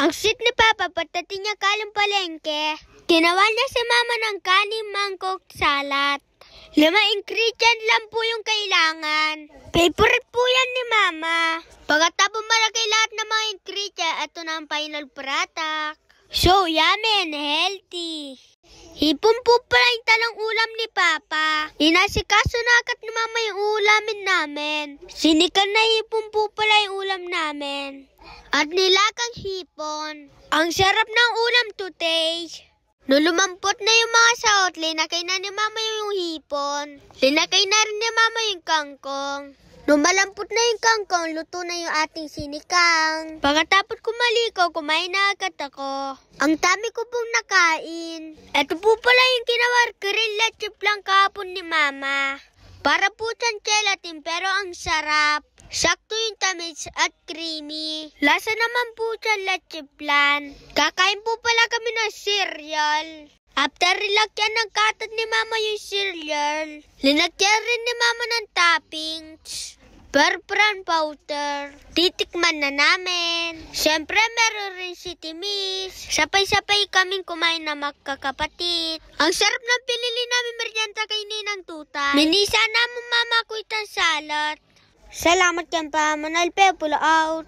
Ang sweet ni Papa pagdating niya galing palengke. Ginawa niya si Mama ng kaning mangkok salad. 5 ingredient lang po yung kailangan. Favorite po yan ni Mama. Pagkatapos malagay lahat ng mga ingredient, ito na ang final product. So yummy and healthy. Hipon po pala yung talang ulam ni Papa. Inasikaso na agad ni Mama yung ulamin namin. Sinikan na hipon po pala yung ulam namin. At nilagang hipon. Ang sarap ng ulam to taste. Nung lumampot na yung mga saot, linakay na ni Mama yung hipon. Linakay na rin ni Mama yung kangkong. Nung malampot na yung kangkong, luto na yung ating sinikang. Pagkatapos kumaliko, kumain na agad ako. Ang dami ko pong nakain. Ito po pala yung kinawar grill leche flan kahapon ni Mama. Para po siyang gelatin pero ang sarap. Sakto yung tamis at creamy. Lasa naman po siyang leche flan. Kakain po pala kami ng cereal. After nilagyan ng katat ni Mama yung cereal, linagyan rin ni Mama ng toppings. Brown powder. Titikman na namin. Siyempre meron rin si Timis. Sabay-sabay kaming kumain na magkakapatid. Ang sarap ng pinili namin merienda kay Ninang Tutay. Minisa na mo Mama ko itang salad. Salamat yan pa, Manal Pepulo out.